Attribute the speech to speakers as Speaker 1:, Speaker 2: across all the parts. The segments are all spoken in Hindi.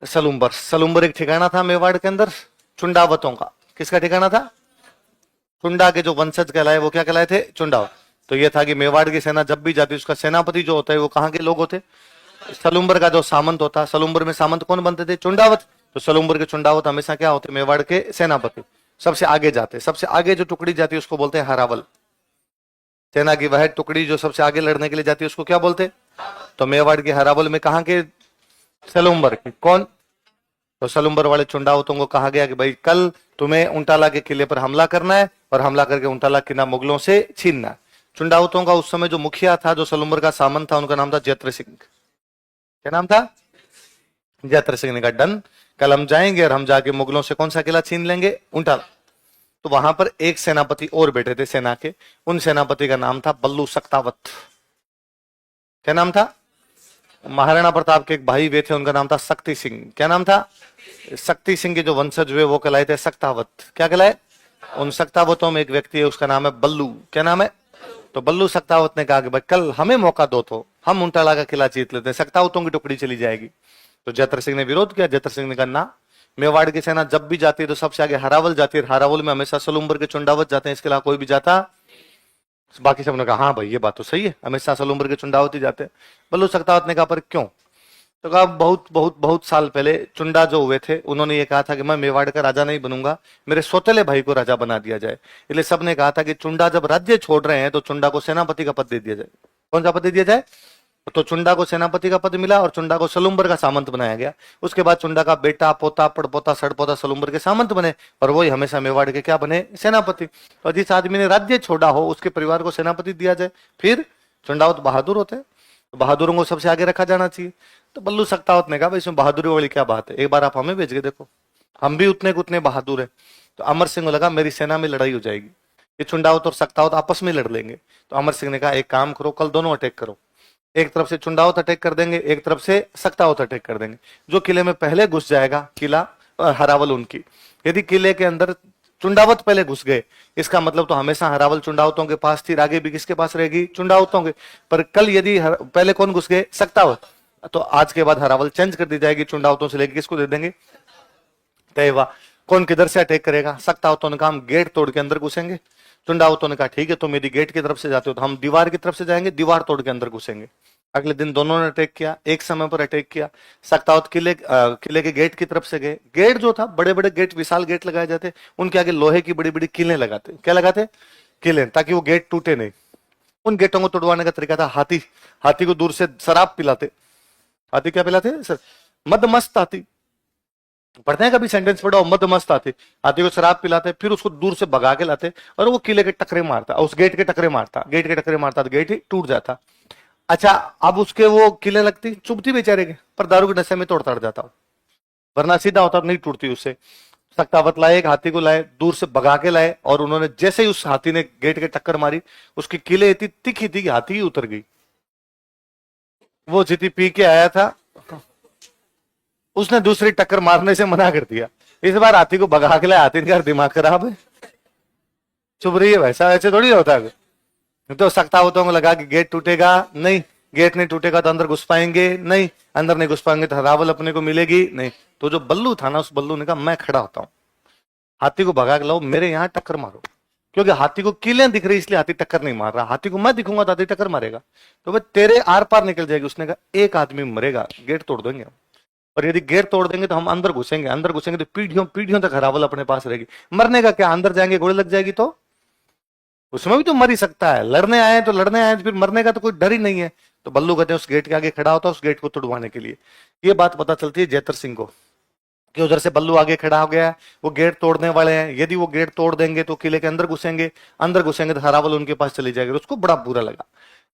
Speaker 1: सलूम्बर। सलूम्बर एक ठिकाना था मेवाड़ के अंदर चुंडावतों का। किसका ठिकाना था? चुंडा के जो वंशज कहलाए वो क्या कहलाए थे? चुंडावत। तो ये था कि मेवाड़ की सेना जब भी जाती उसका सेनापति जो होता है वो कहाँ के लोग होते? सलूम्बर का जो सामंत होता, सलूम्बर में सामंत कौन बनते थे? चुंडावत। तो सलूम्बर के चुंडावत हमेशा क्या होते? मेवाड़ के सेनापति। सबसे आगे जाते, सबसे आगे जो टुकड़ी जाती है उसको बोलते हैं हरावल। सेना की वह टुकड़ी जो सबसे आगे लड़ने के लिए जाती है उसको क्या बोलते? तो मेवाड़ के हरावल में कहाँ के? सलूम्बर की। कौन? तो सलूम्बर वाले चुंडावतों को कहा गया कि भाई कल तुम्हें उंटाला के किले पर हमला करना है और हमला करके उंटाला किला मुगलों से छीनना है। चुंडावतों का उस समय जो मुखिया था, जो सलूम्बर का सामंत था, उनका नाम था जैत्र सिंह। क्या नाम था? जैत्र सिंह ने कहा डन, कल हम जाएंगे और हम जाके मुगलों से कौन सा किला छीन लेंगे? उंटाला। तो वहां पर एक सेनापति और बैठे थे सेना के। उन सेनापति का नाम था बल्लू सक्तावत। क्या नाम था? महाराणा प्रताप के एक भाई वे थे, उनका नाम था शक्ति सिंह। क्या नाम था? शक्ति सिंह के जो वंशज हुए वो कहलाए थे सक्तावत। क्या कहलाए? उन सक्तावतों में एक व्यक्ति है, उसका नाम है बल्लू। क्या नाम है? तो बल्लू सक्तावत ने कहा कि भाई कल हमें मौका दो तो हम उंटाला का किला जीत लेते हैं, सक्तावतों की टुकड़ी चली जाएगी। तो जैत्र सिंह ने विरोध किया। जैत्र सिंह ने कहा ना, मेवाड़ की सेना जब भी जाती है तो सबसे आगे हरावल जाती है, हरावल में हमेशा सलूम्बर के चुंडावत जाते हैं, इसके अलावा कोई भी जाता। बाकी सबने कहा हाँ भाई ये बात तो सही है, हमेशा सलूम्बर के चुंडावत ही जाते हैं। बल्लू सक्तावत ने कहा पर क्यों? तो कहा बहुत बहुत बहुत साल पहले चुंडा जो हुए थे उन्होंने ये कहा था कि मैं मेवाड़ का राजा नहीं बनूंगा, मेरे सौतेले भाई को राजा बना दिया जाए। इसलिए सबने कहा था कि चुंडा जब राज्य छोड़ रहे हैं तो चुंडा को सेनापति का पद दे दिया जाए। कौन सा पद दे दिया जाए? तो चुंडा को सेनापति का पद मिला और चुंडा को सलूम्बर का सामंत बनाया गया। उसके बाद चुंडा का बेटा पोता पड़पोता सड़पोता सलूम्बर के सामंत बने और वही हमेशा मेवाड़ के क्या बने? सेनापति। तो जिस आदमी ने राज्य छोड़ा हो उसके परिवार को सेनापति दिया जाए, फिर चुंडावत बहादुर होते हैं, तो बहादुरों को सबसे आगे रखा जाना चाहिए। तो बल्लू सक्तावत ने कहा भाई इसमें बहादुरी वाली क्या बात है, एक बार आप हमें भेज के देखो, हम भी उतने के उतने बहादुर हैं। तो अमर सिंह को लगा मेरी सेना में लड़ाई हो जाएगी, ये चुंडावत और सक्तावत आपस में लड़ लेंगे। तो अमर सिंह ने कहा एक काम करो, कल दोनों अटैक करो, एक तरफ से चुंडावत अटैक कर देंगे, एक तरफ से सक्तावत अटैक कर देंगे। जो किले में पहले घुस जाएगा, किला हरावल उनकी, यदि किले के अंदर चुंडावत पहले घुस गए, इसका मतलब तो हमेशा हरावल चुंडावतों के पास थी, आगे भी किसके पास रहेगी? चुंडावतों के। पर कल यदि पहले कौन घुस गए? सक्तावत। तो आज के बाद हरावल चेंज कर दी जाएगी, चुंडावतों से लेकर किसको दे देंगे? तय हुआ। कौन किधर से अटैक करेगा? सक्तावतों ने कहा हम गेट तोड़ के अंदर घुसेंगे। चुंडावतों ने कहा ठीक है, तुम यदि गेट की तरफ से जाते हो तो हम दीवार की तरफ से जाएंगे, दीवार तोड़ के अंदर घुसेंगे। अगले दिन दोनों ने अटैक किया, एक समय पर अटैक किया। सक्तावत किले के गेट की तरफ से गए। गेट जो था, बड़े बड़े गेट, विशाल गेट लगाए जाते, उनके आगे लोहे की बड़ी बड़ी कीलें लगाते। क्या लगाते? कीलें, ताकि वो गेट टूटे नहीं। उन गेटों को तोड़वाने का तरीका था हाथी। हाथी को दूर से शराब पिलाते। हाथी क्या पिलाते सर? मदमस्त हाथी। पढ़ते हैं कभी सेंटेंस पढ़ो, मदमस्त हाथी। हाथी को शराब पिलाते, फिर उसको दूर से भगा के लाते और वो किले के टकरे मारता, उस गेट के टकरे मारता, गेट के टकरे मारता तो गेट ही टूट जाता। अच्छा, अब उसके वो किले लगती, चुभती बेचारे के, पर दारू के नशे में तोड़ तड़ जाता, वरना सीधा होता नहीं टूटती उससे। सक्तावत लाए, एक हाथी को लाए, दूर से भगा के लाए और उन्होंने जैसे ही उस हाथी ने गेट के टक्कर मारी, उसकी किले इतनी तिखी थी कि हाथी ही उतर गई। वो जितनी पी के आया था उसने दूसरी टक्कर मारने से मना कर दिया। इस बार हाथी को भगा के लाया, हाथी का दिमाग खराब है, चुभ रही है, वैसा ऐसे थोड़ी होता है। तो सक्तावतों को लगा कि गेट टूटेगा नहीं, गेट नहीं टूटेगा तो अंदर घुस पाएंगे नहीं, अंदर नहीं घुस पाएंगे तो हरावल अपने को मिलेगी नहीं। तो जो बल्लू था ना, उस बल्लू ने कहा मैं खड़ा होता हूं, हाथी को भगा के लाओ, मेरे यहां टक्कर मारो। क्योंकि हाथी को किलें दिख रही इसलिए हाथी टक्कर नहीं मार रहा, हाथी को मैं दिखूंगा तो हाथी टक्कर मारेगा, तो वह तेरे आर पार निकल जाएगी। उसने कहा एक आदमी मरेगा, गेट तोड़ देंगे हम, और यदि गेट तोड़ देंगे तो हम अंदर घुसेंगे, अंदर घुसेंगे तो पीढ़ियों पीढ़ियों तक हरावल अपने पास रहेगी। मरने का क्या, अंदर जाएंगे गोली लग जाएगी तो उसमें भी तो मर ही सकता है। लड़ने आए तो लड़ने आए, तो फिर मरने का तो कोई डर ही नहीं है। तो बल्लू कहते हैं उस गेट के आगे खड़ा होता है, उस गेट को तोड़वाने के लिए। ये बात पता चलती है जैतर सिंह को कि उधर से बल्लू आगे खड़ा हो गया है, वो गेट तोड़ने वाले हैं, यदि वो गेट तोड़ देंगे तो किले के अंदर घुसेंगे, अंदर घुसेंगे तो हरावल उनके पास चली जाएगी। उसको बड़ा बुरा लगा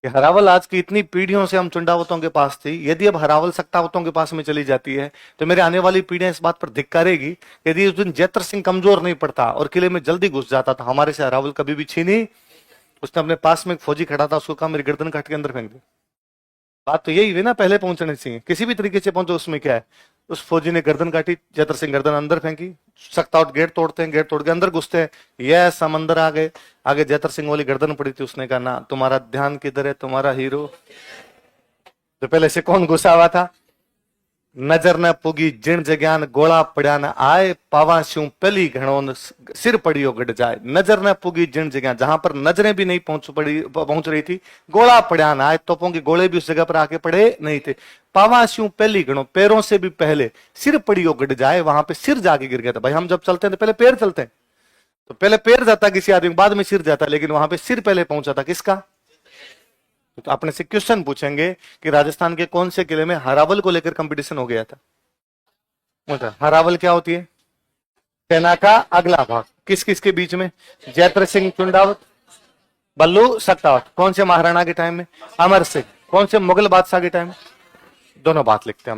Speaker 1: कि हरावल आज की इतनी पीढ़ियों से हम चुंडावतों के पास थी, यदि अब हरावल सक्तावतों के पास में चली जाती है तो मेरे आने वाली पीढ़ियां इस बात पर धिक्कारेगी। यदि उस दिन जैतर सिंह कमजोर नहीं पड़ता और किले में जल्दी घुस जाता तो हमारे से हरावल कभी भी छीनी। उसने अपने पास में एक फौजी खड़ा था, उसको कहा मेरी गर्दन काट के अंदर फेंक दे। बात तो यही हुई ना, पहले पहुंचने चाहिए, किसी भी तरीके से पहुंचो, उसमें क्या है। उस फौजी ने गर्दन काटी, जैतर सिंह गर्दन अंदर फेंकी। सक्तावत गेट तोड़ते हैं, गेट तोड़ के अंदर घुसते हैं, यह समंदर आ गए, आगे जैतर सिंह वाली गर्दन पड़ी थी। उसने कहा ना, तुम्हारा ध्यान किधर है, तुम्हारा हीरो? तो पहले से कौन घुसा हुआ था? नजर न पुगी जिण जग्यान गोला पड़ा न आए, पावा स्यूं पहली घणों सिर पड़ियो गड़ जाए। नजर न पुगी जिण जगह, जहां पर नजरें भी नहीं पहुंच रही थी, गोला पड़ा न आए, तोपों के गोले भी उस जगह पर आके पड़े नहीं थे। पावा स्यूं पहली घणों, पैरों से भी पहले सिर पड़ियो गड़ जाए, वहां पे सिर जाके गिर गया था। भाई हम जब चलते हैं तो पहले पैर चलते हैं, तो पहले पैर जाता किसी आदमी, बाद में सिर जाता, लेकिन वहां पे सिर पहले पहुंचा था किसका? तो अपने से क्वेश्चन पूछेंगे कि राजस्थान के कौन से किले में हरावल को लेकर कंपटीशन हो गया था? हरावल क्या होती है? सेना का अगला भाग। किस किस के बीच में? जयद्रथ सिंह चुंडावत, बल्लू सत्तावत। कौन से महाराणा के टाइम में? अमर सिंह। कौन से मुगल बादशाह के टाइम में? दोनों बात लिखते हैं हम।